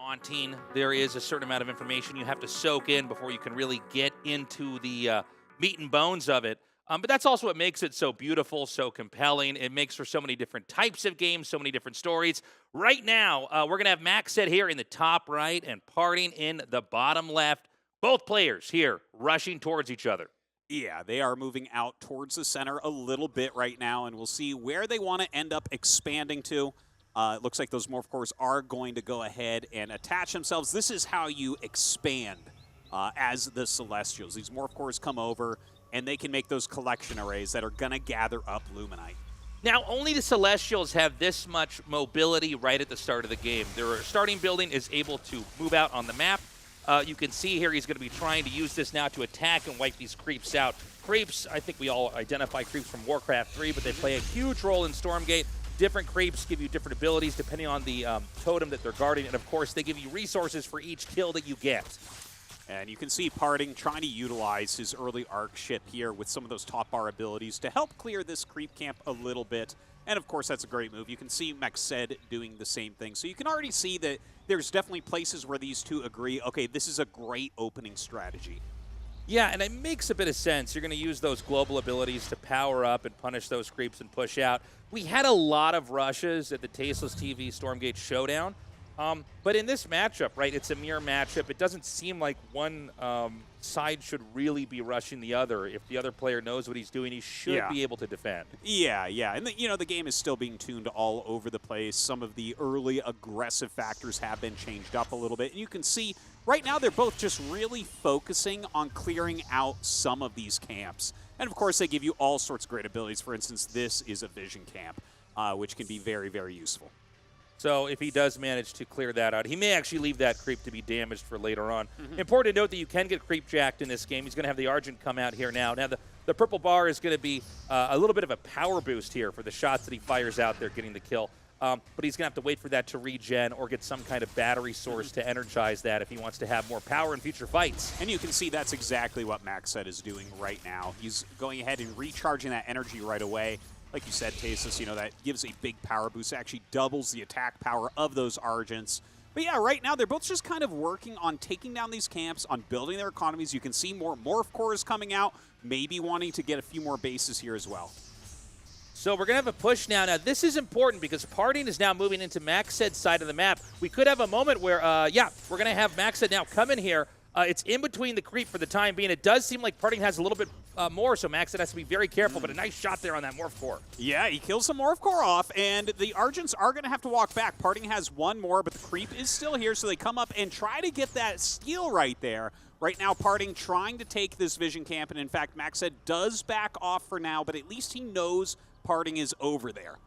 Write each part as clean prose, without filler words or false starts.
daunting. There is a certain amount of information you have to soak in before you can really get into the meat and bones of it. But that's also what makes it so beautiful, so compelling. It makes for so many different types of games, so many different stories. Right now, we're going to have MacSed here in the top right and PartinG in the bottom left. Both players here rushing towards each other. Yeah, they are moving out towards the center a little bit right now, and we'll see where they want to end up expanding to. It looks like those Morph Cores are going to go ahead and attach themselves. This is how you expand as the Celestials. These Morph Cores come over, and they can make those collection arrays that are going to gather up Luminite. Now, only the Celestials have this much mobility right at the start of the game. Their starting building is able to move out on the map. You can see here he's going to be trying to use this now to attack and wipe these creeps out. Creeps, I think we all identify creeps from Warcraft 3, but they play a huge role in Stormgate. Different creeps give you different abilities depending on the totem that they're guarding, and of course they give you resources for each kill that you get. And you can see PartinG trying to utilize his early arc ship here with some of those top bar abilities to help clear this creep camp a little bit. And of course, that's a great move. You can see MacSed doing the same thing. So you can already see that there's definitely places where these two agree, okay, this is a great opening strategy. Yeah, and it makes a bit of sense. You're going to use those global abilities to power up and punish those creeps and push out. We had a lot of rushes at the Tasteless TV Stormgate Showdown. But in this matchup, right, it's a mirror matchup. It doesn't seem like one side should really be rushing the other. If the other player knows what he's doing, he should be able to defend. Yeah. And, the game is still being tuned all over the place. Some of the early aggressive factors have been changed up a little bit. And you can see right now they're both just really focusing on clearing out some of these camps. And, of course, they give you all sorts of great abilities. For instance, this is a vision camp, which can be very, very useful. So if he does manage to clear that out, he may actually leave that creep to be damaged for later on. Important to note that you can get creep jacked in this game. He's going to have the Argent come out here now. Now, the purple bar is going to be a little bit of a power boost here for the shots that he fires out there getting the kill. But he's going to have to wait for that to regen or get some kind of battery source to energize that if he wants to have more power in future fights. And you can see that's exactly what MacSed is doing right now. He's going ahead and recharging that energy right away. Like you said, Tasteless, that gives a big power boost. It actually doubles the attack power of those Argents. But yeah, right now they're both just kind of working on taking down these camps, on building their economies. You can see more Morph Cores coming out, maybe wanting to get a few more bases here as well. So we're going to have a push now. Now, this is important because PartinG is now moving into MacSed's side of the map. We could have a moment where, we're going to have MacSed now come in here. It's in between the creep for the time being. It does seem like PartinG has a little bit more, so MacSed has to be very careful, but a nice shot there on that Morph Core. Yeah, he kills the Morph Core off, and the Argents are going to have to walk back. PartinG has one more, but the creep is still here, so they come up and try to get that steal right there. Right now, PartinG trying to take this vision camp, and in fact, MacSed does back off for now, but at least he knows PartinG is over there.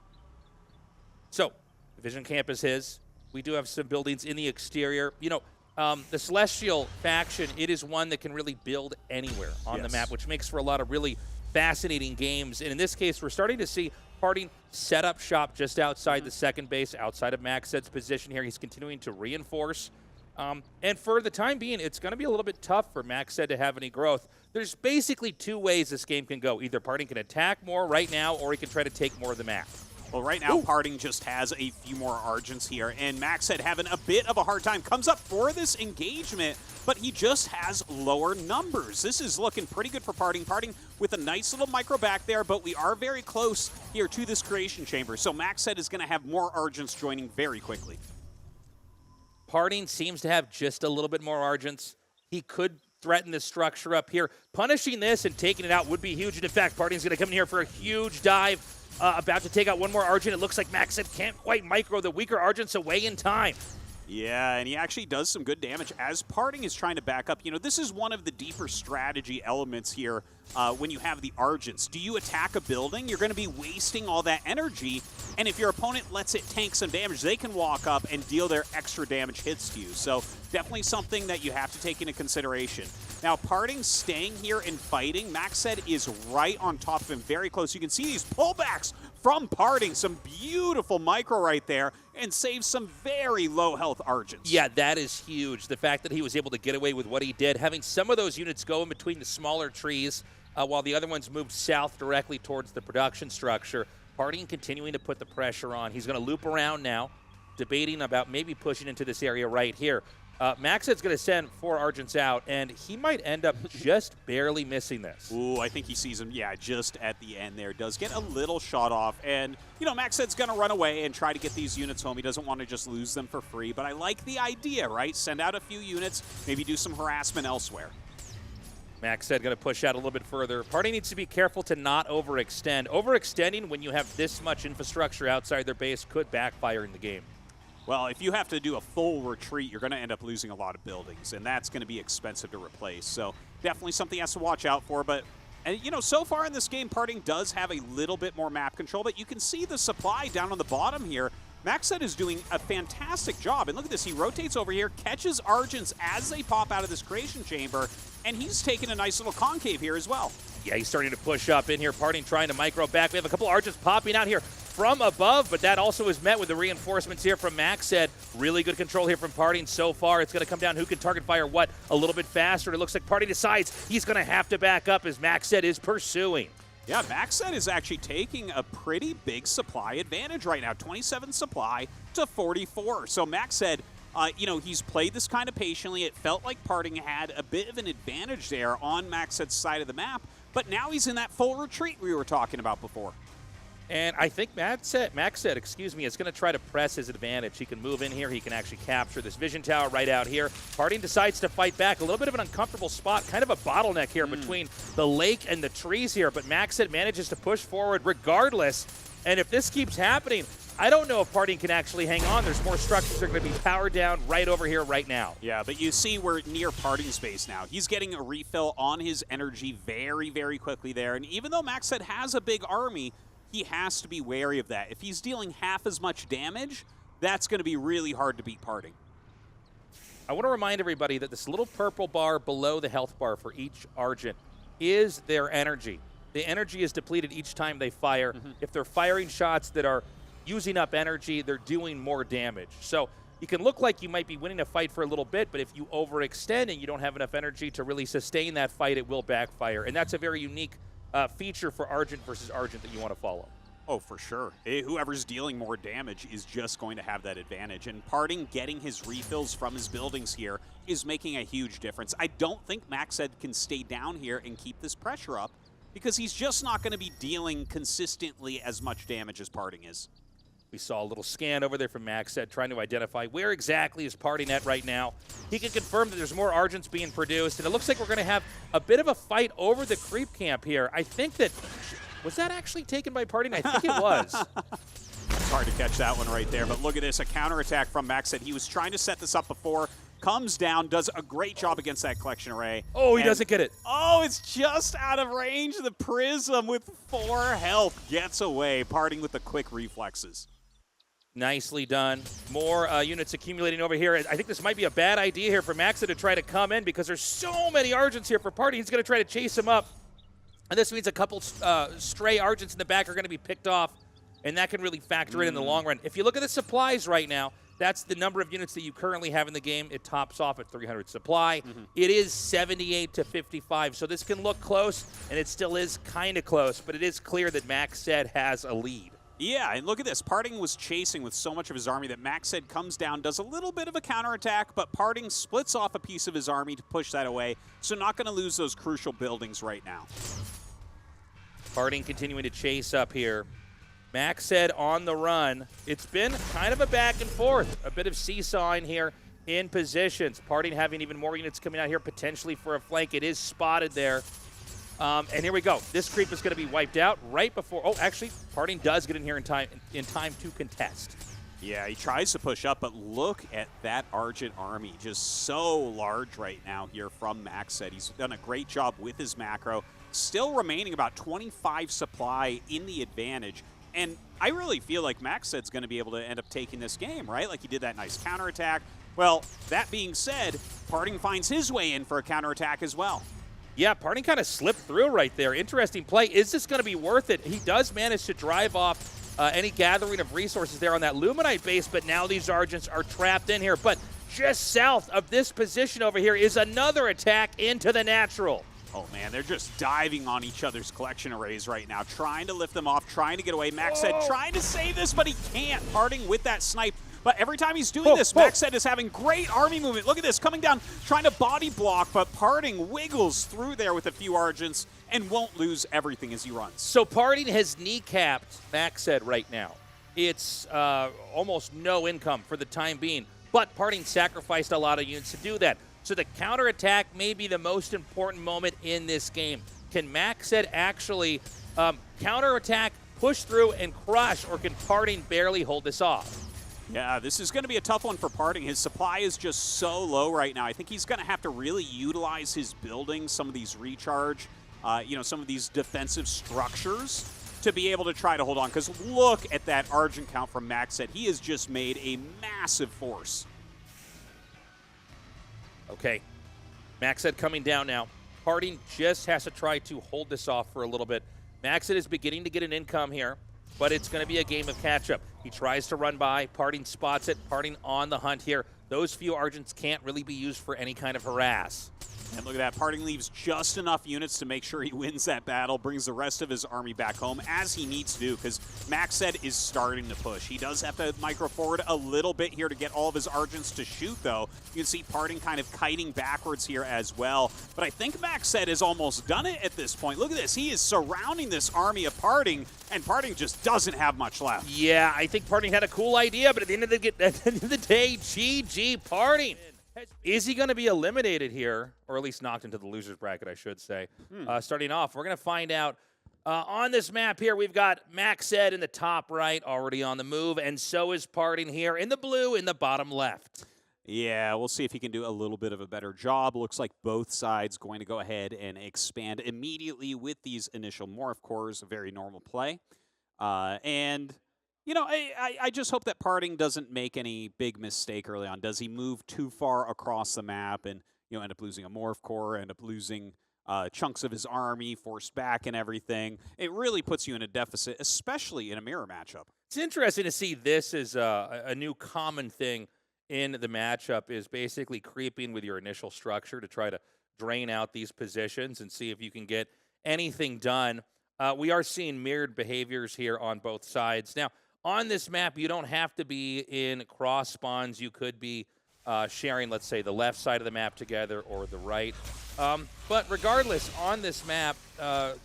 So, the vision camp is his. We do have some buildings in the exterior. The Celestial faction, it is one that can really build anywhere on the map, which makes for a lot of really fascinating games. And in this case, we're starting to see PartinG set up shop just outside the second base, outside of MacSed's position here. He's continuing to reinforce. And for the time being, it's going to be a little bit tough for MacSed to have any growth. There's basically two ways this game can go. Either PartinG can attack more right now, or he can try to take more of the map. Well, right now, PartinG just has a few more Argents here, and MacSed having a bit of a hard time. Comes up for this engagement, but he just has lower numbers. This is looking pretty good for PartinG. PartinG with a nice little micro back there, but we are very close here to this creation chamber. So MacSed is going to have more Argents joining very quickly. PartinG seems to have just a little bit more Argents. He could threaten this structure up here. Punishing this and taking it out would be huge. And in fact, PartinG's going to come in here for a huge dive. About to take out one more Argent. It looks like MacSed can't quite micro the weaker Argents away in time. Yeah, and he actually does some good damage as PartinG is trying to back up. This is one of the deeper strategy elements here when you have the Argents. Do you attack a building? You're going to be wasting all that energy, and if your opponent lets it tank some damage, they can walk up and deal their extra damage hits to you. So definitely something that you have to take into consideration. Now, PartinG staying here and fighting. MacSed is right on top of him, very close. You can see these pullbacks from PartinG. Some beautiful micro right there, and saves some very low health Argents. Yeah, that is huge. The fact that he was able to get away with what he did, having some of those units go in between the smaller trees while the other ones moved south directly towards the production structure. PartinG continuing to put the pressure on. He's going to loop around now. debating about maybe pushing into this area right here. MacSed's going to send 4 Argents out, and he might end up just barely missing this. Ooh, I think he sees him, yeah, just at the end there. Does get a little shot off, and, you know, MacSed's going to run away and try to get these units home. He doesn't want to just lose them for free, but I like the idea, right? Send out a few units, maybe do some harassment elsewhere. MacSed going to push out a little bit further. Party needs to be careful to not overextend. Overextending when you have this much infrastructure outside their base could backfire in the game. Well, if you have to do a full retreat, you're going to end up losing a lot of buildings, and that's going to be expensive to replace. So definitely something he has to watch out for. But, and, you know, so far in this game, PartinG does have a little bit more map control, but you can see the supply down on the bottom here. MacSed is doing a fantastic job. And look at this. He rotates over here, catches Argents as they pop out of this creation chamber, and he's taking a nice little concave here as well. Yeah, he's starting to push up in here. PartinG trying to micro back. We have a couple Argents popping out here from above, but that also is met with the reinforcements here from MacSed. Really good control here from PartinG so far. It's going to come down who can target fire what a little bit faster. It looks like PartinG decides he's going to have to back up as MacSed is pursuing. Yeah, MacSed is actually taking a pretty big supply advantage right now. 27 supply to 44. So MacSed, you know, he's played this kind of patiently. It felt like PartinG had a bit of an advantage there on MacSed's side of the map, but now he's in that full retreat we were talking about before. And I think MacSed, excuse me, is going to try to press his advantage. He can move in here. He can actually capture this vision tower right out here. PartinG decides to fight back. A little bit of an uncomfortable spot, kind of a bottleneck here between the lake and the trees here. But MacSed manages to push forward regardless. And if this keeps happening, I don't know if PartinG can actually hang on. There's more structures that are going to be powered down right over here right now. Yeah, but you see we're near PartinG's base now. He's getting a refill on his energy very, very quickly there. And even though MacSed has a big army, he has to be wary of that. If he's dealing half as much damage, that's going to be really hard to beat PartinG. I want to remind everybody that this little purple bar below the health bar for each Argent is their energy. The energy is depleted each time they fire. If they're firing shots that are using up energy, they're doing more damage. So you can look like you might be winning a fight for a little bit, but if you overextend and you don't have enough energy to really sustain that fight, it will backfire. And that's a very unique feature for Argent versus Argent that you want to follow. Oh, for sure. Whoever's dealing more damage is just going to have that advantage. And PartinG getting his refills from his buildings here is making a huge difference. I don't think MacSed can stay down here and keep this pressure up because he's just not going to be dealing consistently as much damage as PartinG is. We saw a little scan over there from MacSed trying to identify where exactly is PartinG at right now. He can confirm that there's more Argents being produced, and it looks like we're going to have a bit of a fight over the creep camp here. I think that, was that actually taken by PartinG? I think it was. It's hard to catch that one right there, but look at this, a counterattack from MacSed. He was trying to set this up before, comes down, does a great job against that collection array. Oh, he doesn't get it. Oh, it's just out of range. The Prism with 4 health gets away. PartinG with the quick reflexes. Nicely done. More units accumulating over here. I think this might be a bad idea here for MacSed to try to come in because there's so many Argents here for PartinG. He's going to try to chase him up. And this means a couple stray Argents in the back are going to be picked off, and that can really factor in the long run. If you look at the supplies right now, that's the number of units that you currently have in the game. It tops off at 300 supply. It is 78 to 55, so this can look close, and it still is kind of close, but it is clear that MacSed has a lead. Yeah, and look at this. PartinG was chasing with so much of his army that MacSed comes down, does a little bit of a counterattack, but PartinG splits off a piece of his army to push that away, so not going to lose those crucial buildings right now. PartinG continuing to chase up here. MacSed on the run. It's been kind of a back and forth, a bit of seesawing here in positions. PartinG having even more units coming out here potentially for a flank. It is spotted there. And here we go. This creep is going to be wiped out right before. Oh, actually, PartinG does get in here in time to contest. Yeah, he tries to push up, but look at that Argent army. Just so large right now here from MacSed. He's done a great job with his macro. Still remaining about 25 supply in the advantage. And I really feel like MacSed's going to be able to end up taking this game, right? Like he did that nice counterattack. Well, that being said, PartinG finds his way in for a counterattack as well. Yeah, PartinG kind of slipped through right there. Interesting play. Is this going to be worth it? He does manage to drive off any gathering of resources there on that Luminite base, but now these Argents are trapped in here. But just south of this position over here is another attack into the natural. Oh, man, they're just diving on each other's collection arrays right now, trying to lift them off, trying to get away. MacSed trying to save this, but he can't. PartinG with that snipe But every time he's doing this, MacSed is having great army movement. Look at this, coming down, trying to body block, but PartinG wiggles through there with a few Argents and won't lose everything as he runs. So PartinG has kneecapped MacSed right now. It's almost no income for the time being, but PartinG sacrificed a lot of units to do that. So the counterattack may be the most important moment in this game. Can MacSed actually counterattack, push through, and crush, or can PartinG barely hold this off? Yeah, this is going to be a tough one for PartinG. His supply is just so low right now. I think he's going to have to really utilize his buildings, some of these recharge, some of these defensive structures to be able to try to hold on. Because look at that Argent count from MacSed. He has just made a massive force. Okay, MacSed coming down now. PartinG just has to try to hold this off for a little bit. MacSed is beginning to get an income here, but it's going to be a game of catch-up. He tries to run by. PartinG spots it. PartinG on the hunt here. Those few Argents can't really be used for any kind of harass. And look at that, PartinG leaves just enough units to make sure he wins that battle, brings the rest of his army back home, as he needs to do, because MacSed is starting to push. He does have to micro forward a little bit here to get all of his Argents to shoot, though. You can see PartinG kind of kiting backwards here as well. But I think MacSed has almost done it at this point. Look at this. He is surrounding this army of PartinG, and PartinG just doesn't have much left. Yeah, I think PartinG had a cool idea, but at the end of the day, GG PartinG. Is he going to be eliminated here, or at least knocked into the loser's bracket, I should say? Starting off, we're going to find out. On this map here, we've got MacSed in the top right, already on the move, and so is PartinG here in the blue in the bottom left. Yeah, we'll see if he can do a little bit of a better job. Looks like both sides going to go ahead and expand immediately with these initial morph cores, a very normal play. You know, I just hope that PartinG doesn't make any big mistake early on. Does he move too far across the map and, end up losing a morph core, end up losing chunks of his army, forced back and everything? It really puts you in a deficit, especially in a mirror matchup. It's interesting to see this as a new common thing in the matchup, is basically creeping with your initial structure to try to drain out these positions and see if you can get anything done. We are seeing mirrored behaviors here on both sides. Now, on this map, you don't have to be in cross spawns. You could be sharing, let's say, the left side of the map together or the right. But regardless, on this map,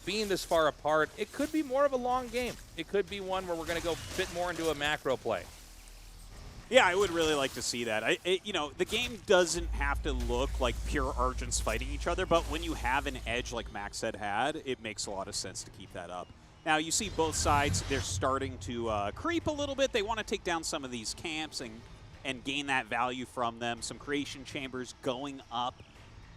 being this far apart, it could be more of a long game. It could be one where we're going to go a bit more into a macro play. Yeah, I would really like to see that. The game doesn't have to look like pure Argents fighting each other, but when you have an edge like MacSed had, it makes a lot of sense to keep that up. Now, you see both sides, they're starting to creep a little bit. They want to take down some of these camps and gain that value from them. Some creation chambers going up.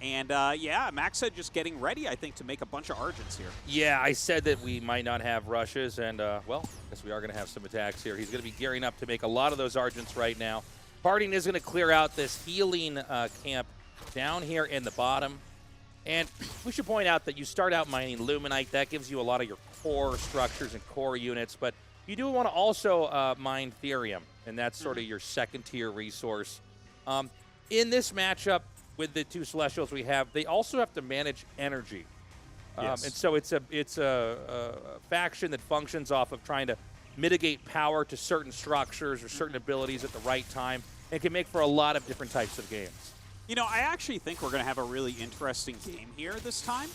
And, yeah, MacSed just getting ready, I think, to make a bunch of Argents here. Yeah, I said that we might not have rushes, and, well, I guess we are going to have some attacks here. He's going to be gearing up to make a lot of those Argents right now. PartinG is going to clear out this healing camp down here in the bottom. And we should point out that you start out mining Luminite. That gives you a lot of your core structures and core units, but you do want to also mine Therium, and that's sort of your second-tier resource. In this matchup with the two Celestials we have, they also have to manage energy. Yes. And so it's a faction that functions off of trying to mitigate power to certain structures or certain abilities at the right time. It can make for a lot of different types of games. I actually think we're going to have a really interesting game here this time.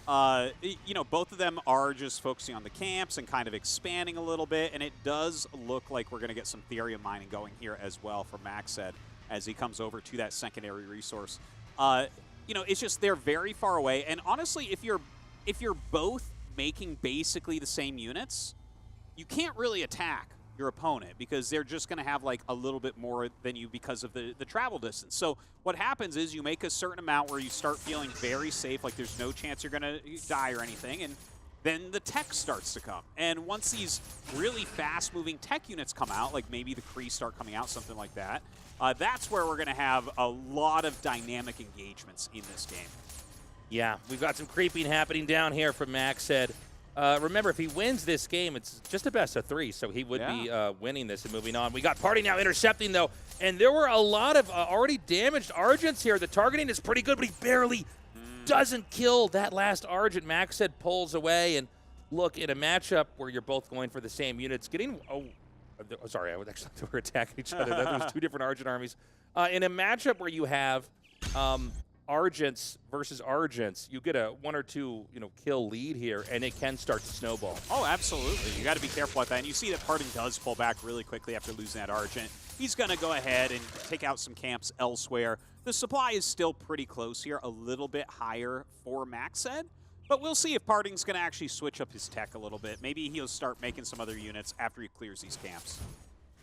Both of them are just focusing on the camps and kind of expanding a little bit, and it does look like we're going to get some Therium mining going here as well for MacSed as he comes over to that secondary resource. It's just they're very far away, and honestly, if you're both making basically the same units, you can't really attack your opponent because they're just going to have like a little bit more than you because of the travel distance. So what happens is you make a certain amount where you start feeling very safe, like there's no chance you're going to die or anything, and then the tech starts to come. And once these really fast-moving tech units come out, like maybe the Kree start coming out, something like that, that's where we're going to have a lot of dynamic engagements in this game. Yeah, we've got some creeping happening down here from MacSed. Remember, if he wins this game, it's just a best of 3, so he would be winning this and moving on. We got PartinG now intercepting, though, and there were a lot of already damaged Argents here. The targeting is pretty good, but he barely doesn't kill that last Argent. MacSed pulls away, and look, in a matchup where you're both going for the same units, getting sorry, I would actually they were attacking each other. There was two different Argent armies. In a matchup where you have Argents versus Argents, you get a 1 or 2 kill lead here, and it can start to snowball. Oh, absolutely. You got to be careful with that. And you see that PartinG does pull back really quickly after losing that Argent. He's going to go ahead and take out some camps elsewhere. The supply is still pretty close here, a little bit higher for MacSed. But we'll see if PartinG's going to actually switch up his tech a little bit. Maybe he'll start making some other units after he clears these camps.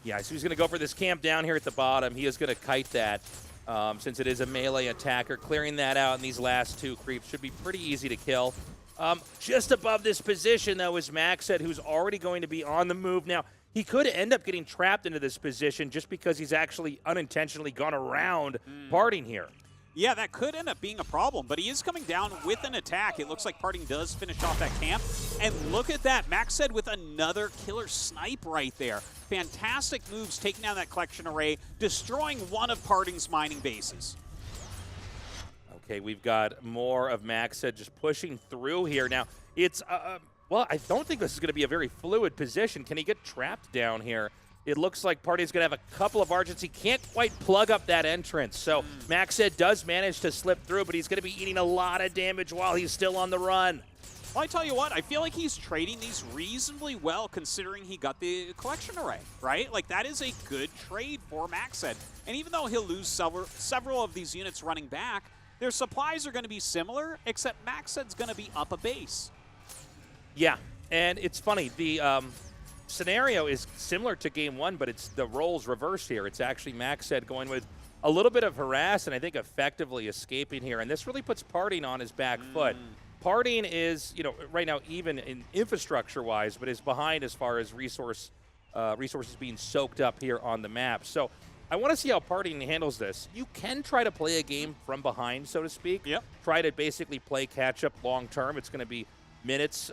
Yeah, so he's going to go for this camp down here at the bottom. He is going to kite that since it is a melee attacker. Clearing that out in these last 2 creeps should be pretty easy to kill. Just above this position, though, is MacSed, who's already going to be on the move. Now, he could end up getting trapped into this position just because he's actually unintentionally gone around PartinG here. Yeah, that could end up being a problem, but he is coming down with an attack. It looks like PartinG does finish off that camp. And look at that, MacSed with another killer snipe right there. Fantastic moves, taking down that collection array, destroying one of PartinG's mining bases. Okay, we've got more of MacSed just pushing through here. Now, it's, well, I don't think this is going to be a very fluid position. Can he get trapped down here? It looks like PartinG's going to have a couple of Argents. He can't quite plug up that entrance. So MacSed does manage to slip through, but he's going to be eating a lot of damage while he's still on the run. Well, I tell you what, I feel like he's trading these reasonably well considering he got the collection array, right? Like, that is a good trade for MacSed. And even though he'll lose several of these units running back, their supplies are going to be similar, except MacSed's going to be up a base. Yeah, and it's funny. The scenario is similar to Game 1, but it's the roles reversed here. It's actually MacSed going with a little bit of harass and I think effectively escaping here. And this really puts PartinG on his back foot. PartinG is, right now even in infrastructure-wise, but is behind as far as resources being soaked up here on the map. So I want to see how PartinG handles this. You can try to play a game from behind, so to speak. Yep. Try to basically play catch-up long-term. It's going to be minutes,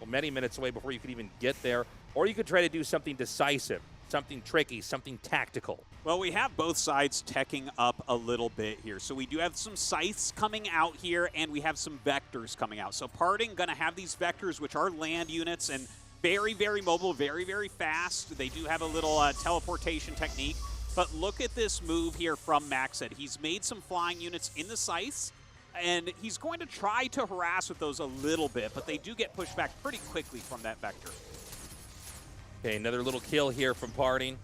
many minutes away before you could even get there. Or you could try to do something decisive, something tricky, something tactical. Well, we have both sides teching up a little bit here. So we do have some scythes coming out here, and we have some vectors coming out. So PartinG going to have these vectors, which are land units, and very, very mobile, very, very fast. They do have a little teleportation technique. But look at this move here from MacSed. He's made some flying units in the scythes, and he's going to try to harass with those a little bit, but they do get pushed back pretty quickly from that vector. Okay, another little kill here from PartinG.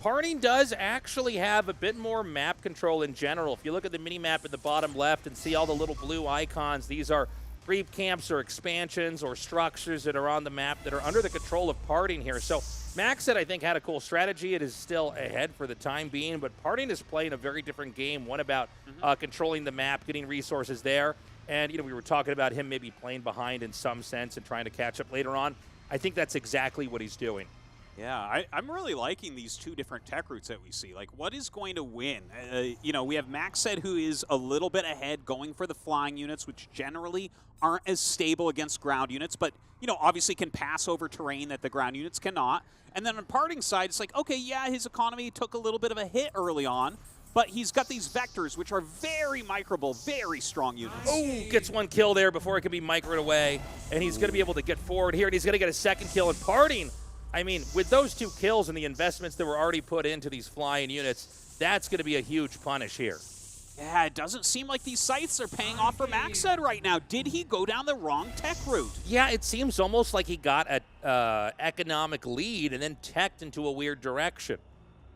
PartinG does actually have a bit more map control in general. If you look at the mini-map at the bottom left and see all the little blue icons, these are creep camps or expansions or structures that are on the map that are under the control of PartinG here. So MacSed, I think, had a cool strategy. It is still ahead for the time being, but PartinG is playing a very different game, one about controlling the map, getting resources there. And, we were talking about him maybe playing behind in some sense and trying to catch up later on. I think that's exactly what he's doing. Yeah, I'm really liking these 2 different tech routes that we see. Like, what is going to win? We have MacSed, who is a little bit ahead, going for the flying units, which generally aren't as stable against ground units, but, obviously can pass over terrain that the ground units cannot. And then on PartinG's side, it's like, okay, yeah, his economy took a little bit of a hit early on, but he's got these vectors, which are very microable, very strong units. Oh, gets one kill there before it can be microed away, and he's going to be able to get forward here, and he's going to get a second kill. And PartinG, I mean, with those 2 kills and the investments that were already put into these flying units, that's going to be a huge punish here. Yeah, it doesn't seem like these sites are paying off for MacSed right now. Did he go down the wrong tech route? Yeah, it seems almost like he got an economic lead and then teched into a weird direction.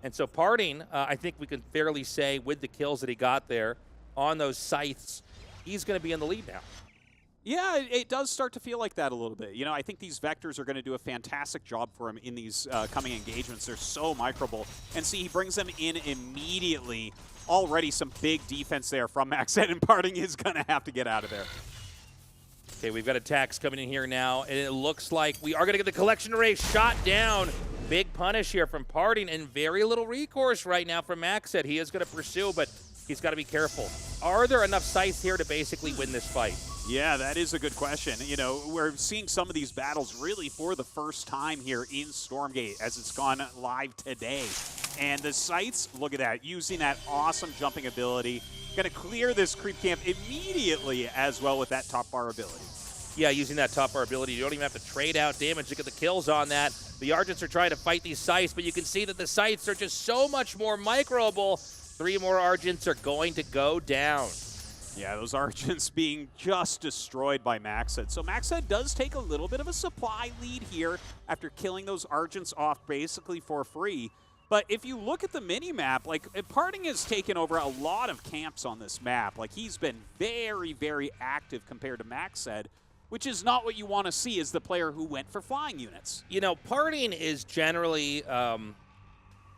And so PartinG, I think we can fairly say with the kills that he got there on those sites, he's going to be in the lead now. Yeah, it does start to feel like that a little bit. I think these vectors are going to do a fantastic job for him in these coming engagements. They're so microable. And see, he brings them in immediately. Already some big defense there from MacSed, and PartinG is going to have to get out of there. Okay, we've got attacks coming in here now, and it looks like we are going to get the collection array shot down. Big punish here from PartinG, and very little recourse right now from MacSed. He is going to pursue, but he's got to be careful. Are there enough sites here to basically win this fight? Yeah, that is a good question. We're seeing some of these battles really for the first time here in Stormgate as it's gone live today. And the sites, look at that, using that awesome jumping ability. Going to clear this creep camp immediately as well with that top bar ability. Yeah, using that top bar ability, you don't even have to trade out damage to get the kills on that. The Argents are trying to fight these scythes, but you can see that the scythes are just so much more microable. 3 more Argents are going to go down. Yeah, those Argents being just destroyed by MacSed. So MacSed does take a little bit of a supply lead here after killing those Argents off basically for free. But if you look at the mini-map, like, PartinG has taken over a lot of camps on this map. Like, he's been very, very active compared to MacSed, which is not what you want to see as the player who went for flying units. You know, PartinG is generally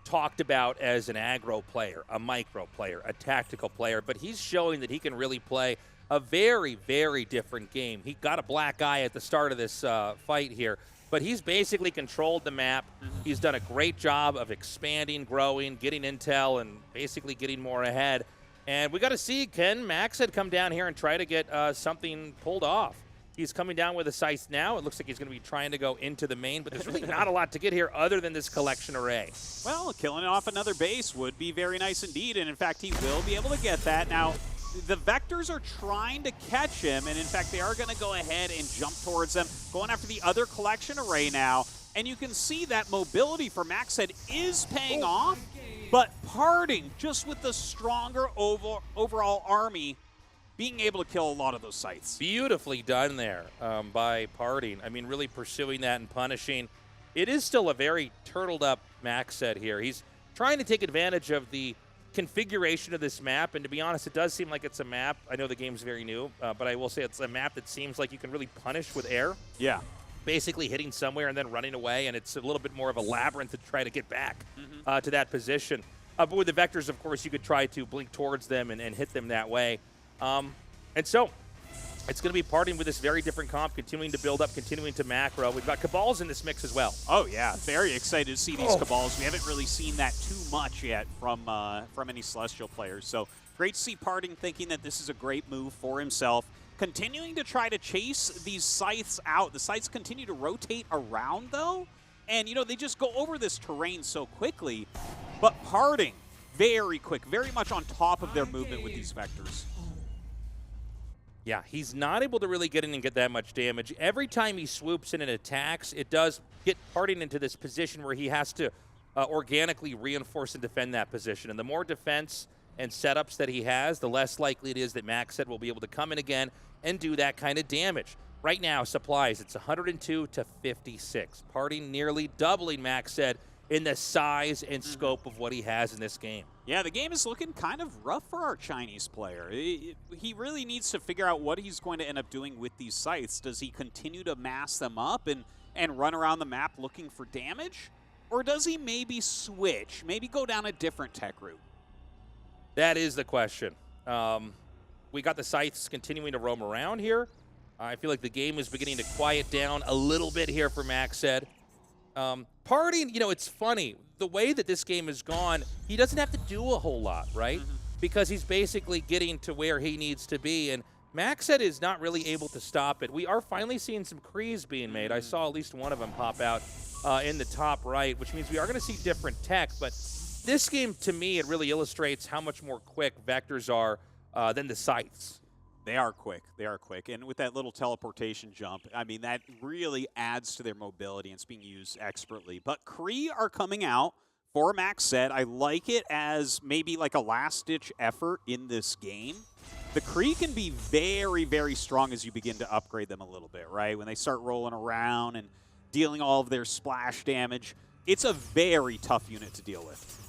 talked about as an aggro player, a micro player, a tactical player, but he's showing that he can really play a very, very different game. He got a black eye at the start of this fight here, but he's basically controlled the map. He's done a great job of expanding, growing, getting intel, and basically getting more ahead. And we got to see, can MacSed come down here and try to get something pulled off? He's coming down with a scythe now. It looks like he's going to be trying to go into the main, but there's really not a lot to get here other than this collection array. Well, killing off another base would be very nice indeed, and in fact, he will be able to get that. Now, the Vectors are trying to catch him, and in fact, they are going to go ahead and jump towards them, going after the other collection array now, and you can see that mobility for MacSed is paying off, but PartinG, just with the stronger overall army, being able to kill a lot of those sites. Beautifully done there by PartinG. I mean, really pursuing that and punishing. It is still a very turtled up MacSed here. He's trying to take advantage of the configuration of this map, and to be honest, it does seem like it's a map. I know the game's very new, but I will say it's a map that seems like you can really punish with air. Yeah. Basically hitting somewhere and then running away, and it's a little bit more of a labyrinth to try to get back to that position. But with the Vectors, of course, you could try to blink towards them and hit them that way. And so it's going to be PartinG with this very different comp, continuing to build up, continuing to macro. We've got Cabals in this mix as well. Oh, yeah. Very excited to see these Cabals. We haven't really seen that too much yet from any Celestial players. So great to see PartinG thinking that this is a great move for himself. Continuing to try to chase these scythes out. The scythes continue to rotate around, though. And, you know, they just go over this terrain so quickly. But PartinG, very quick, very much on top of their movement with these Vectors. Yeah, he's not able to really get in and get that much damage. Every time he swoops in and attacks, it does get PartinG into this position where he has to organically reinforce and defend that position. And the more defense and setups that he has, the less likely it is that MacSed will be able to come in again and do that kind of damage. Right now, supplies, it's 102 to 56. PartinG nearly doubling MacSed in the size and scope of what he has in this game. Yeah, the game is looking kind of rough for our Chinese player. He really needs to figure out what he's going to end up doing with these scythes. Does he continue to mass them up and run around the map looking for damage? Or does he maybe switch, maybe go down a different tech route? That is the question. We got the scythes continuing to roam around here. I feel like the game is beginning to quiet down a little bit here for MacSed. PartinG, you know, it's funny. The way that this game has gone, he doesn't have to do a whole lot, right? Because he's basically getting to where he needs to be, and MacSed is not really able to stop it. We are finally seeing some Krees being made. I saw at least one of them pop out in the top right, which means we are going to see different tech, but this game, to me, it really illustrates how much more quick Vectors are than the scythes. They are quick. They are quick. And with that little teleportation jump, I mean, that really adds to their mobility, and it's being used expertly. But Kree are coming out for MacSed. I like it as maybe like a last-ditch effort in this game. The Kree can be very, very strong as you begin to upgrade them a little bit, right? When they start rolling around and dealing all of their splash damage, it's a very tough unit to deal with.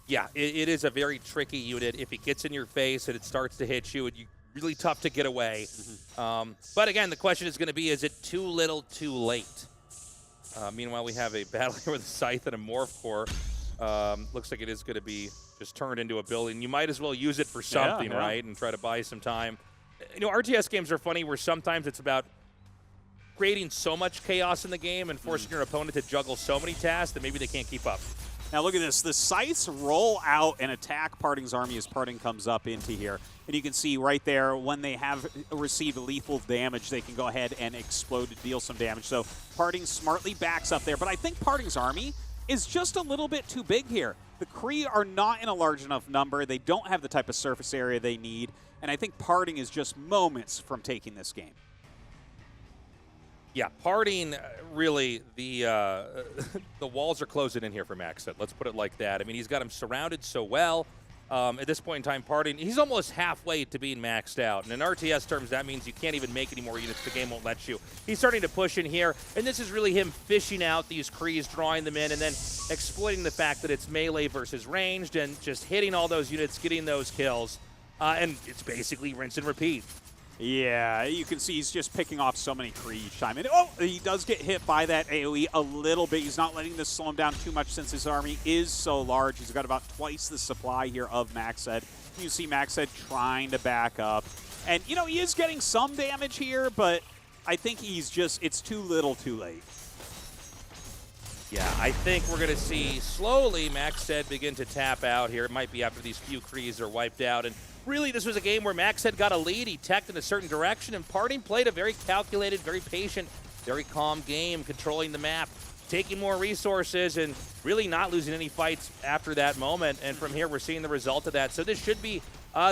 Yeah, it is a very tricky unit. If it gets in your face and it starts to hit you, it's really tough to get away. But again, the question is going to be, is it too little, too late? Meanwhile, we have a battle here with a Scythe and a Morph Core. Looks like it is going to be just turned into a building. You might as well use it for something, right, and try to buy some time. You know, RTS games are funny where sometimes it's about creating so much chaos in the game and forcing your opponent to juggle so many tasks that maybe they can't keep up. Now look at this. The Scythes roll out and attack PartinG's army as PartinG comes up into here. And you can see right there, when they have received lethal damage, they can go ahead and explode to deal some damage. So PartinG smartly backs up there. But I think PartinG's army is just a little bit too big here. The Kree are not in a large enough number. They don't have the type of surface area they need. And I think PartinG is just moments from taking this game. Yeah, PartinG, really, the the walls are closing in here for MacSed. Let's put it like that. I mean, he's got him surrounded so well. At this point in time, PartinG, he's almost halfway to being maxed out. And in RTS terms, that means you can't even make any more units. The game won't let you. He's starting to push in here, and this is really him fishing out these Krees, drawing them in, and then exploiting the fact that it's melee versus ranged, and just hitting all those units, getting those kills. And it's basically rinse and repeat. Yeah, you can see he's just picking off so many Kree each time. And oh, he does get hit by that AoE a little bit. He's not letting this slow him down too much since his army is so large. He's got about twice the supply here of MacSed. You see MacSed trying to back up. And, you know, he is getting some damage here, but I think he's just, it's too little too late. Yeah, I think we're going to see slowly MacSed begin to tap out here. It might be after these few Krees are wiped out. And really, this was a game where MacSed got a lead. He teched in a certain direction, and PartinG played a very calculated, very patient, very calm game, controlling the map, taking more resources, and really not losing any fights after that moment. And from here, we're seeing the result of that. So this should be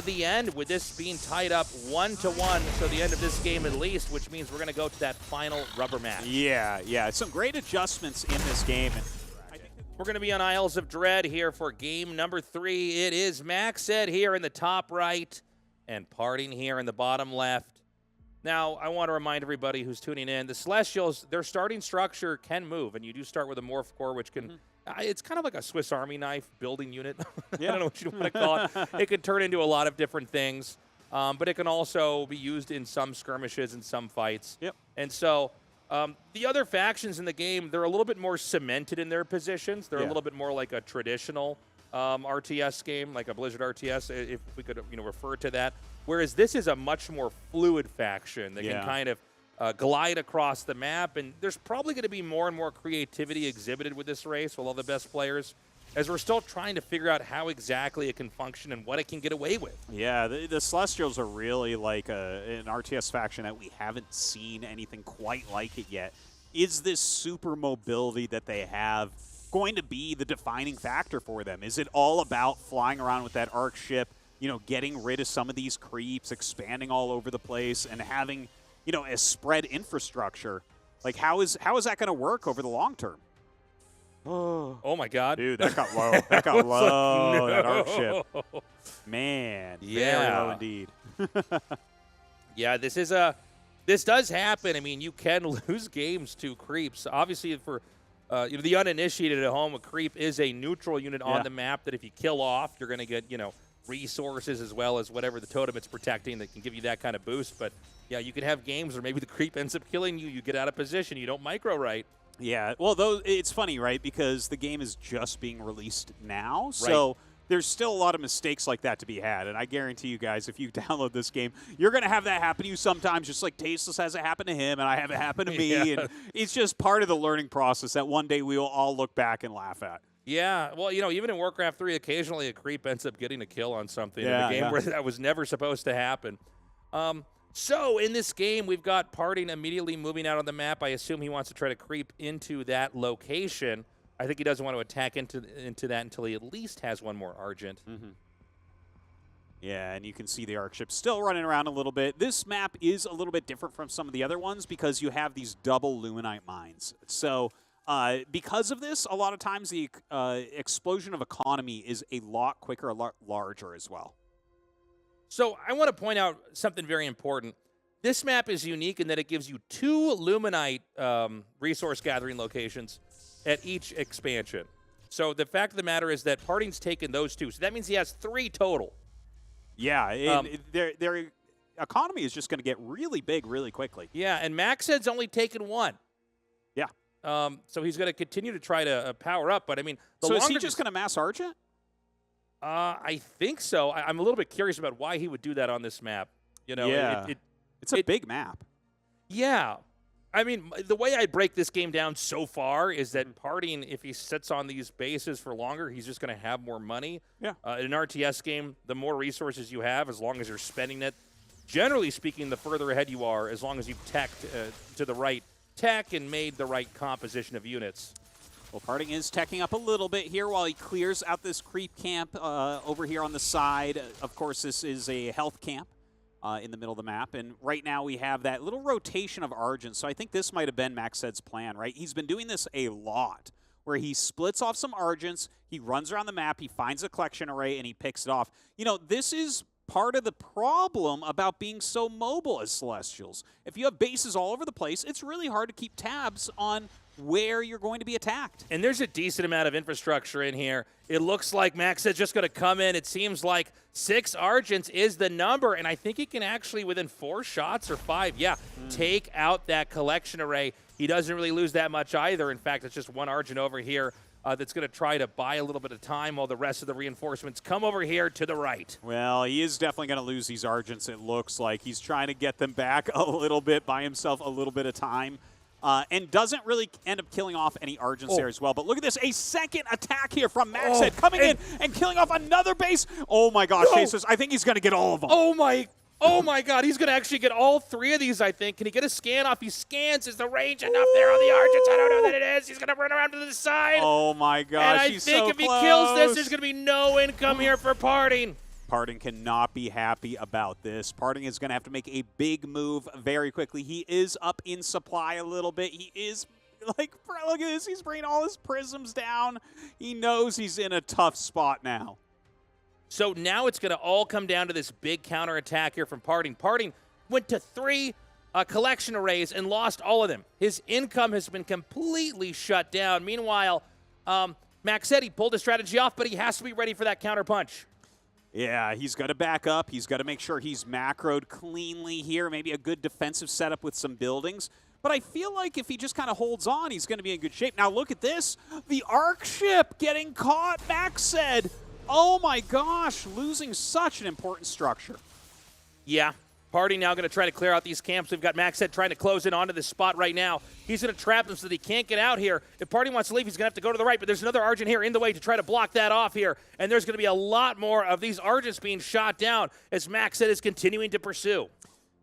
the end, with this being tied up 1-1. So the end of this game at least, which means we're going to go to that final rubber match. Yeah. Some great adjustments in this game. We're going to be on Isles of Dread here for game number 3. It is MacSed here in the top right and PartinG here in the bottom left. Now, I want to remind everybody who's tuning in, the Celestials, their starting structure can move, and you do start with a Morph Core, which can, it's kind of like a Swiss Army knife building unit. Yeah. I don't know what you want to call it. It can turn into a lot of different things, but it can also be used in some skirmishes and some fights. Yep. And so the other factions in the game, they're a little bit more cemented in their positions. They're a little bit more like a traditional RTS game, like a Blizzard RTS, if we could refer to that. Whereas this is a much more fluid faction that can kind of glide across the map. And there's probably going to be more and more creativity exhibited with this race with all the best players, as we're still trying to figure out how exactly it can function and what it can get away with. Yeah, the Celestials are really like an RTS faction that we haven't seen anything quite like it yet. Is this super mobility that they have going to be the defining factor for them? Is it all about flying around with that arc ship, getting rid of some of these creeps, expanding all over the place, and having, a spread infrastructure? Like, how is that going to work over the long term? Oh my God. Dude, that got low. That got low, no. That arc ship. Man, very low indeed. Yeah, this does happen. I mean, you can lose games to creeps. Obviously, for the uninitiated at home, a creep is a neutral unit on the map that if you kill off, you're going to get, resources as well as whatever the totem it's protecting that can give you that kind of boost. But yeah, you can have games where maybe the creep ends up killing you. You get out of position. You don't micro right. Yeah, well, it's funny, right? Because the game is just being released now, so there's still a lot of mistakes like that to be had. And I guarantee you guys, if you download this game, you're going to have that happen to you sometimes, just like Tasteless has it happen to him, and I have it happen to me. And it's just part of the learning process that one day we will all look back and laugh at. Yeah, well, even in Warcraft 3, occasionally a creep ends up getting a kill on something in a game where that was never supposed to happen. So in this game, we've got PartinG immediately moving out on the map. I assume he wants to try to creep into that location. I think he doesn't want to attack into that until he at least has one more Argent. Yeah, and you can see the arc ship still running around a little bit. This map is a little bit different from some of the other ones because you have these double Luminite mines. So because of this, a lot of times the explosion of economy is a lot quicker, a lot larger as well. So I want to point out something very important. This map is unique in that it gives you 2 Luminite resource gathering locations at each expansion. So the fact of the matter is that PartinG's taken those 2. So that means he has 3 total. Yeah, and their economy is just going to get really big really quickly. Yeah, and MacSed's only taken 1. Yeah. So he's going to continue to try to power up. But, I mean, so is he just going to mass Argent? I think so. I'm a little bit curious about why he would do that on this map. It's a big map. Yeah. I mean, the way I break this game down so far is that PartinG, if he sits on these bases for longer, he's just going to have more money. Yeah. In an RTS game, the more resources you have, as long as you're spending it, generally speaking, the further ahead you are, as long as you've teched to the right tech and made the right composition of units. Well, PartinG is teching up a little bit here while he clears out this creep camp over here on the side. Of course, this is a health camp. in the middle of the map. And right now we have that little rotation of Argent. So I think this might have been MacSed's plan, right? He's been doing this a lot, where he splits off some Argents, he runs around the map, he finds a collection array, and he picks it off. You know, this is part of the problem about being so mobile as Celestials. If you have bases all over the place, it's really hard to keep tabs on where you're going to be attacked. And there's a decent amount of infrastructure in here. It looks like MacSed's just going to come in. It seems like 6 Argents is the number, and I think he can actually, within 4 shots or 5, take out that collection array. He doesn't really lose that much either. In fact, it's just 1 Argent over here that's going to try to buy a little bit of time while the rest of the reinforcements come over here to the right. Well, he is definitely going to lose these Argents, it looks like. He's trying to get them back a little bit, buy himself a little bit of time. And doesn't really end up killing off any Argents there as well. But look at this, a second attack here from MacSed coming in and killing off another base. Oh my gosh, Jesus, I think he's going to get all of them. Oh my God, he's going to actually get all 3 of these, I think. Can he get a scan off? He scans. Is the range enough there on the Argents? I don't know that it is. He's going to run around to the side. Oh my gosh, and I he's think so if he close. kills this, there's going to be no income here for PartinG. PartinG cannot be happy about this. PartinG is going to have to make a big move very quickly. He is up in supply a little bit. He is, like, look at this. He's bringing all his prisms down. He knows he's in a tough spot now. So now it's going to all come down to this big counterattack here from PartinG. PartinG went to 3 collection arrays and lost all of them. His income has been completely shut down. Meanwhile, MacSed, he pulled his strategy off, but he has to be ready for that counterpunch. Yeah, he's got to back up. He's got to make sure he's macroed cleanly here. Maybe a good defensive setup with some buildings. But I feel like if he just kind of holds on, he's going to be in good shape. Now look at this. The Arc ship getting caught. MacSed. Oh my gosh, losing such an important structure. Yeah. PartinG now going to try to clear out these camps. We've got MacSed trying to close in onto this spot right now. He's going to trap him so that he can't get out here. If PartinG wants to leave, he's going to have to go to the right, but there's another Argent here in the way to try to block that off here. And there's going to be a lot more of these Argents being shot down as MacSed is continuing to pursue.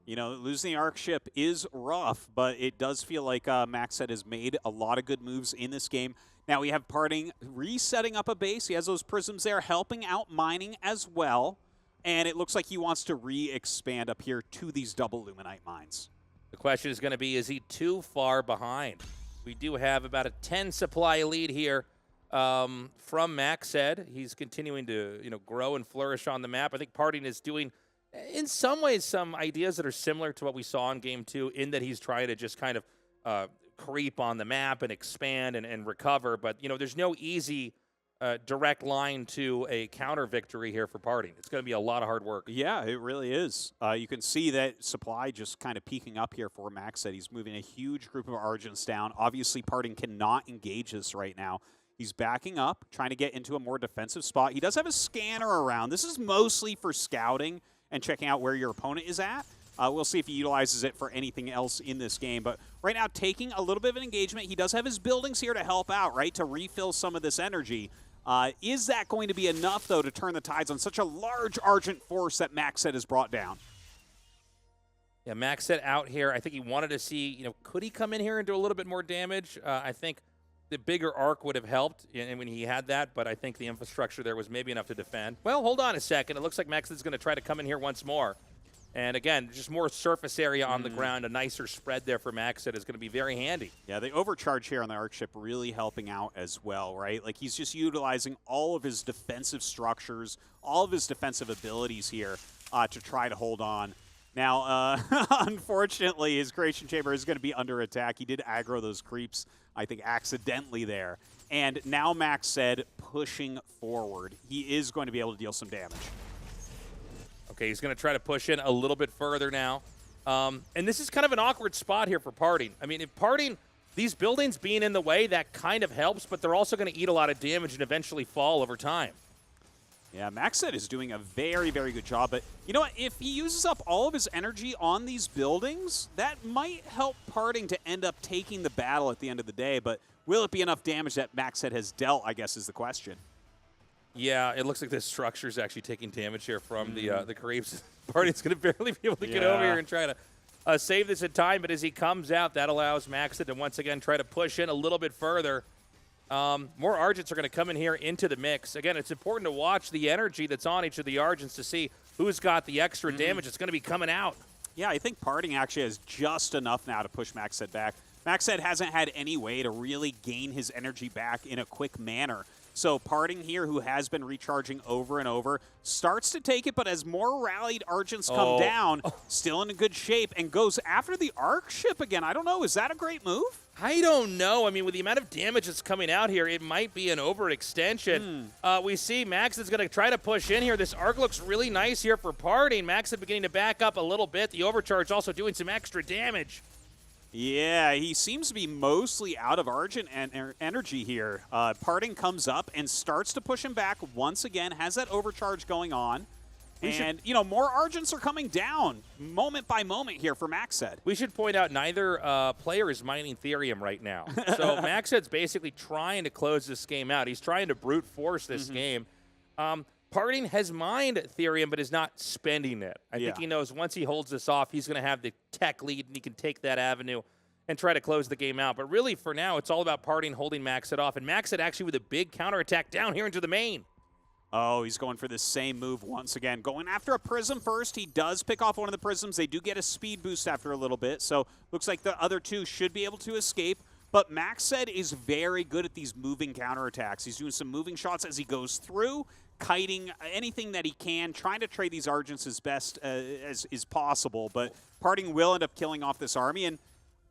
You know, losing the Arc ship is rough, but it does feel like MacSed has made a lot of good moves in this game. Now we have PartinG resetting up a base. He has those prisms there helping out mining as well. And it looks like he wants to re-expand up here to these double Luminite mines. The question is going to be, is he too far behind? We do have about a 10 supply lead here from MacSed. He's continuing to grow and flourish on the map. I think PartinG is doing, in some ways, some ideas that are similar to what we saw in Game 2, in that he's trying to just kind of creep on the map and expand and recover. But, there's no easy direct line to a counter victory here for PartinG. It's going to be a lot of hard work. Yeah, it really is. You can see that supply just kind of peaking up here for MacSed. He's moving a huge group of Argents down. Obviously, PartinG cannot engage this right now. He's backing up, trying to get into a more defensive spot. He does have a scanner around. This is mostly for scouting and checking out where your opponent is at. We'll see if he utilizes it for anything else in this game. But right now, taking a little bit of an engagement. He does have his buildings here to help out, right, to refill some of this energy. Is that going to be enough, though, to turn the tides on such a large Argent force that MacSed has brought down? Yeah, MacSed out here. I think he wanted to see, could he come in here and do a little bit more damage? I think the bigger arc would have helped when he had that, but I think the infrastructure there was maybe enough to defend. Well, hold on a second. It looks like MacSed's going to try to come in here once more. And again, just more surface area on the ground, a nicer spread there for MacSed is going to be very handy. Yeah, the overcharge here on the Arc ship really helping out as well, right? Like, he's just utilizing all of his defensive structures, all of his defensive abilities here to try to hold on. Now, unfortunately, his creation chamber is going to be under attack. He did aggro those creeps, I think, accidentally there. And now MacSed pushing forward. He is going to be able to deal some damage. Okay, he's going to try to push in a little bit further now. And this is kind of an awkward spot here for PartinG. I mean, if PartinG, these buildings being in the way, that kind of helps, but they're also going to eat a lot of damage and eventually fall over time. Yeah, MacSed is doing a very, very good job. But you know what? If he uses up all of his energy on these buildings, that might help PartinG to end up taking the battle at the end of the day. But will it be enough damage that MacSed has dealt, I guess, is the question. Yeah, it looks like this structure is actually taking damage here from the creeps. PartinG's going to barely be able to get over here and try to save this in time. But as he comes out, that allows MacSed to once again try to push in a little bit further. More Argents are going to come in here into the mix. Again, it's important to watch the energy that's on each of the Argents to see who's got the extra damage that's going to be coming out. Yeah, I think PartinG actually has just enough now to push MacSed back. MacSed hasn't had any way to really gain his energy back in a quick manner. So PartinG here, who has been recharging over and over, starts to take it, but as more rallied Argents come down, still in a good shape, and goes after the Arc ship again. I don't know, is that a great move? I don't know. I mean, with the amount of damage that's coming out here, it might be an overextension. We see Max is going to try to push in here. This Arc looks really nice here for PartinG. Max is beginning to back up a little bit. The overcharge also doing some extra damage. Yeah, he seems to be mostly out of Argent and energy here. PartinG comes up and starts to push him back once again, has that overcharge going on. And, you know, more Argents are coming down moment by moment here for MacSed. We should point out neither player is mining Therium right now. So MacSed's basically trying to close this game out. He's trying to brute force this game. PartinG has mined Therium, but is not spending it. I think he knows once he holds this off, he's going to have the tech lead, and he can take that avenue and try to close the game out. But really, for now, it's all about PartinG holding MacSed off. And MacSed actually with a big counterattack down here into the main. Oh, he's going for the same move once again. Going after a Prism first. He does pick off one of the Prisms. They do get a speed boost after a little bit, so looks like the other two should be able to escape. But MacSed is very good at these moving counterattacks. He's doing some moving shots as he goes through, kiting anything that he can, trying to trade these Argents as best as is possible. But PartinG will end up killing off this army, and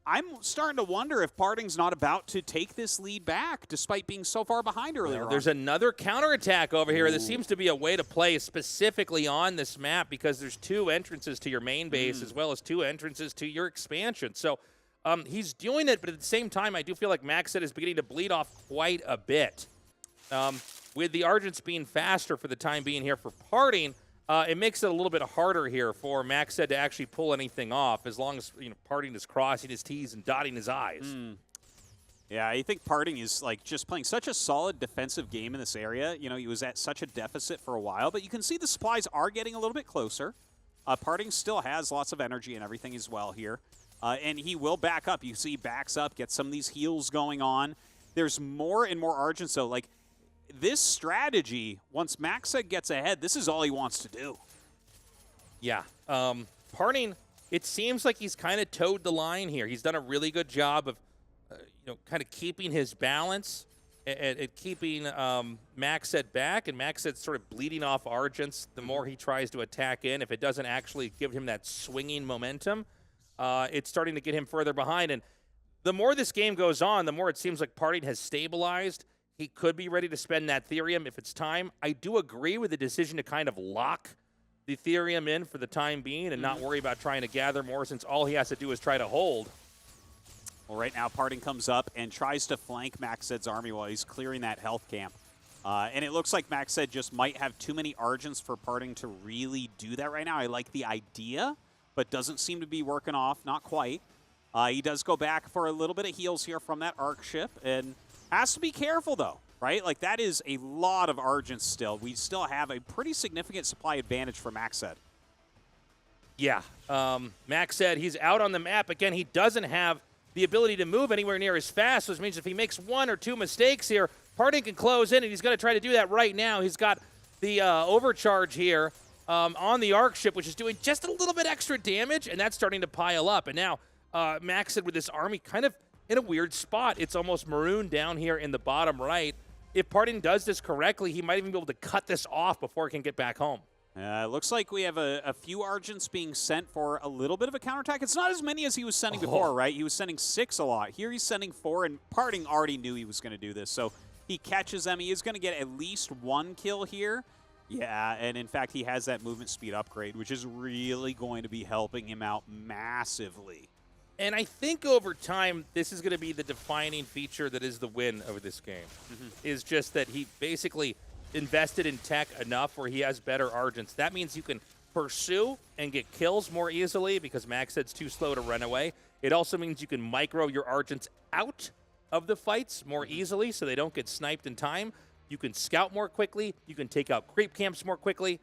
I'm starting to wonder if PartinG's not about to take this lead back, despite being so far behind earlier on. There's another counterattack over here. This seems to be a way to play specifically on this map because there's two entrances to your main base as well as two entrances to your expansion. So he's doing it, but at the same time, I do feel like MacSed is beginning to bleed off quite a bit. With the Argents being faster for the time being here for PartinG, it makes it a little bit harder here for MacSed to actually pull anything off as long as PartinG is crossing his T's and dotting his I's. Yeah, I think PartinG is like just playing such a solid defensive game in this area. You know, he was at such a deficit for a while, but you can see the supplies are getting a little bit closer. PartinG still has lots of energy and everything as well here. And he will back up. You see he backs up, gets some of these heals going on. There's more and more Argents, though. Like, this strategy, once MacSed gets ahead, this is all he wants to do. Yeah. PartinG, it seems like he's kind of towed the line here. He's done a really good job of, kind of keeping his balance and keeping MacSed back, and MacSed's sort of bleeding off Argents the more he tries to attack in. If it doesn't actually give him that swinging momentum, it's starting to get him further behind. And the more this game goes on, the more it seems like PartinG has stabilized. He could be ready to spend that Therium if it's time. I do agree with the decision to kind of lock the Therium in for the time being and not worry about trying to gather more, since all he has to do is try to hold. Well, right now, PartinG comes up and tries to flank MacSed's army while he's clearing that health camp. And it looks like MacSed just might have too many Argents for PartinG to really do that right now. I like the idea, but doesn't seem to be working off. Not quite. He does go back for a little bit of heals here from that Arc ship, and has to be careful, though, right? Like, that is a lot of Argents still. We still have a pretty significant supply advantage for MacSed. Yeah. MacSed, he's out on the map. Again, he doesn't have the ability to move anywhere near as fast, which means if he makes one or two mistakes here, PartinG can close in, and he's going to try to do that right now. He's got the overcharge here on the Arc ship, which is doing just a little bit extra damage, and that's starting to pile up. And now MacSed with this army kind of in a weird spot. It's almost marooned down here in the bottom right. If PartinG does this correctly, he might even be able to cut this off before it can get back home. Looks like we have a few Argents being sent for a little bit of a counterattack. It's not as many as he was sending before, right? He was sending 6 a lot. Here he's sending 4, and PartinG already knew he was going to do this. So he catches them. He is going to get at least 1 kill here. Yeah, and in fact, he has that movement speed upgrade, which is really going to be helping him out massively. And I think over time, this is going to be the defining feature that is the win over this game, is just that he basically invested in tech enough where he has better Argents. That means you can pursue and get kills more easily because MacSed's too slow to run away. It also means you can micro your Argents out of the fights more easily so they don't get sniped in time. You can scout more quickly. You can take out creep camps more quickly.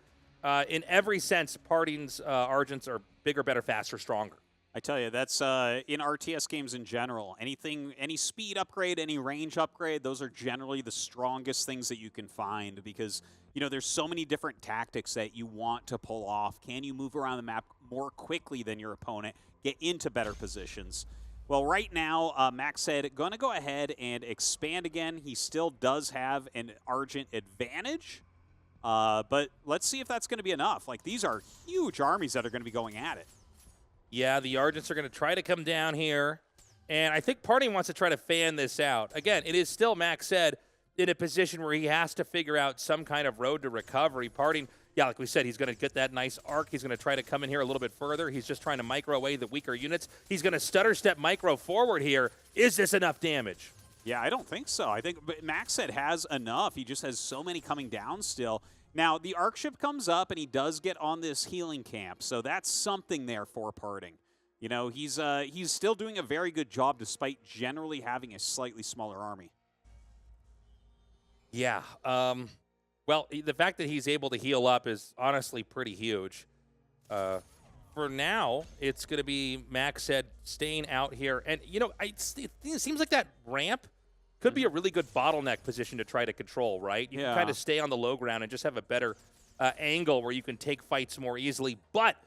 In every sense, PartinG's Argents are bigger, better, faster, stronger. I tell you, that's in RTS games in general. Any speed upgrade, any range upgrade, those are generally the strongest things that you can find because, there's so many different tactics that you want to pull off. Can you move around the map more quickly than your opponent, get into better positions? Well, right now, MacSed going to go ahead and expand again. He still does have an Argent advantage, but let's see if that's going to be enough. Like, these are huge armies that are going to be going at it. Yeah, the Argents are going to try to come down here, and I think PartinG wants to try to fan this out. Again, it is still MacSed in a position where he has to figure out some kind of road to recovery. PartinG, yeah, like we said, he's going to get that nice arc. He's going to try to come in here a little bit further. He's just trying to micro away the weaker units. He's going to stutter step micro forward here. Is this enough damage? Yeah, I don't think so. I think MacSed has enough. He just has so many coming down still. Now, the arc ship comes up, and he does get on this healing camp, so that's something there for PartinG. He's still doing a very good job despite generally having a slightly smaller army. Yeah. Well, the fact that he's able to heal up is honestly pretty huge. For now, it's going to be MacSed staying out here. And, it seems like that ramp could be a really good bottleneck position to try to control, right? You can kind of stay on the low ground and just have a better angle where you can take fights more easily. But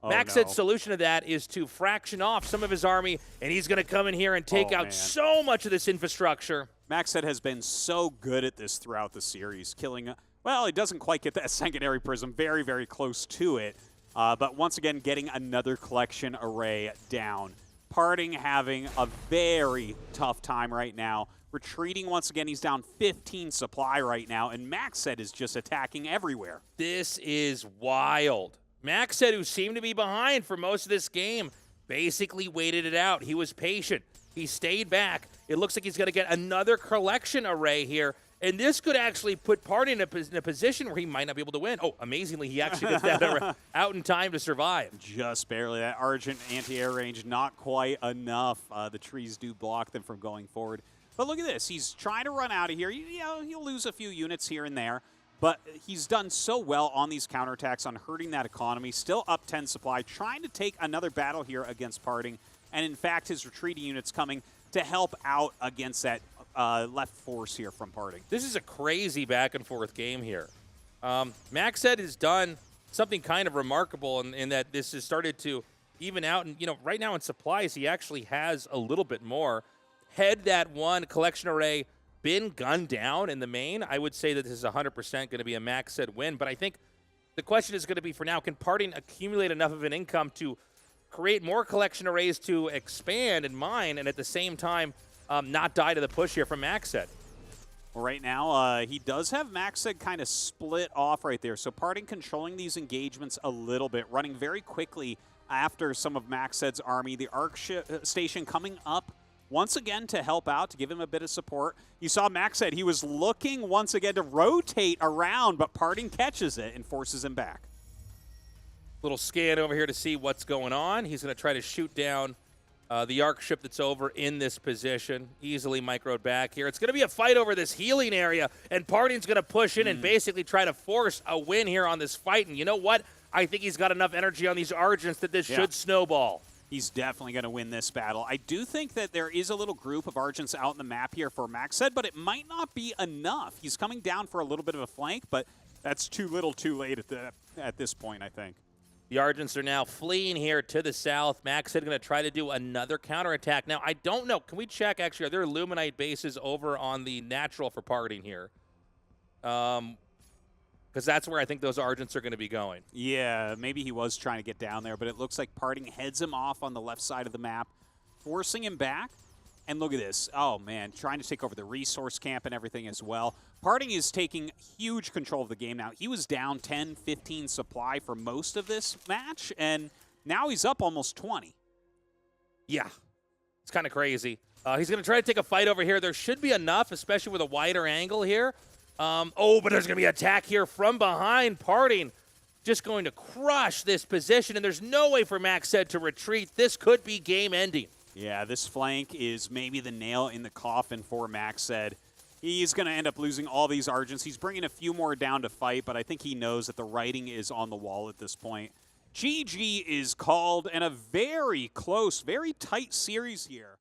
MacSed's solution to that is to fraction off some of his army, and he's going to come in here and take out so much of this infrastructure. MacSed has been so good at this throughout the series, killing, well, he doesn't quite get that secondary prism, very, very close to it. But once again, getting another collection array down. PartinG having a very tough time right now. Retreating once again, he's down 15 supply right now, and MacSed is just attacking everywhere. This is wild. MacSed, who seemed to be behind for most of this game, basically waited it out. He was patient. He stayed back. It looks like he's going to get another collection array here, and this could actually put PartinG in a position where he might not be able to win. Oh, amazingly, he actually gets that out in time to survive. Just barely. That Argent anti-air range, not quite enough. The trees do block them from going forward. But look at this. He's trying to run out of here. He'll lose a few units here and there. But he's done so well on these counterattacks, on hurting that economy. Still up 10 supply, trying to take another battle here against PartinG. And in fact, his retreating units coming to help out against that left force here from PartinG. This is a crazy back and forth game here. MacSed has done something kind of remarkable in that this has started to even out. And, right now in supplies, he actually has a little bit more. Had that one collection array been gunned down in the main, I would say that this is 100% going to be a MacSed win. But I think the question is going to be for now, can PartinG accumulate enough of an income to create more collection arrays to expand and mine, and at the same time not die to the push here from MacSed? Well, right now, he does have MacSed kind of split off right there. So PartinG controlling these engagements a little bit, running very quickly after some of MacSed's army. The arc station coming up once again to help out, to give him a bit of support. You saw MacSed, he was looking once again to rotate around, but PartinG catches it and forces him back. Little scan over here to see what's going on. He's going to try to shoot down the arc ship that's over in this position. Easily microed back here. It's going to be a fight over this healing area, and PartinG's going to push in and basically try to force a win here on this fight. And you know what? I think he's got enough energy on these Argents that this should snowball. He's definitely going to win this battle. I do think that there is a little group of Argents out in the map here for MacSed, but it might not be enough. He's coming down for a little bit of a flank, but that's too little too late at this point, I think. The Argents are now fleeing here to the south. MacSed going to try to do another counterattack. Now, I don't know. Can we check, actually, are there Luminite bases over on the natural for PartinG here? Because that's where I think those Argents are going to be going. Yeah, maybe he was trying to get down there, but it looks like PartinG heads him off on the left side of the map, forcing him back. And look at this. Oh, man, trying to take over the resource camp and everything as well. PartinG is taking huge control of the game now. He was down 10, 15 supply for most of this match, and now he's up almost 20. Yeah, it's kind of crazy. He's going to try to take a fight over here. There should be enough, especially with a wider angle here. But there's going to be an attack here from behind. PartinG just going to crush this position, and there's no way for MacSed to retreat. This could be game-ending. Yeah, this flank is maybe the nail in the coffin for MacSed. He's going to end up losing all these Argents. He's bringing a few more down to fight, but I think he knows that the writing is on the wall at this point. GG is called, and a very close, very tight series here.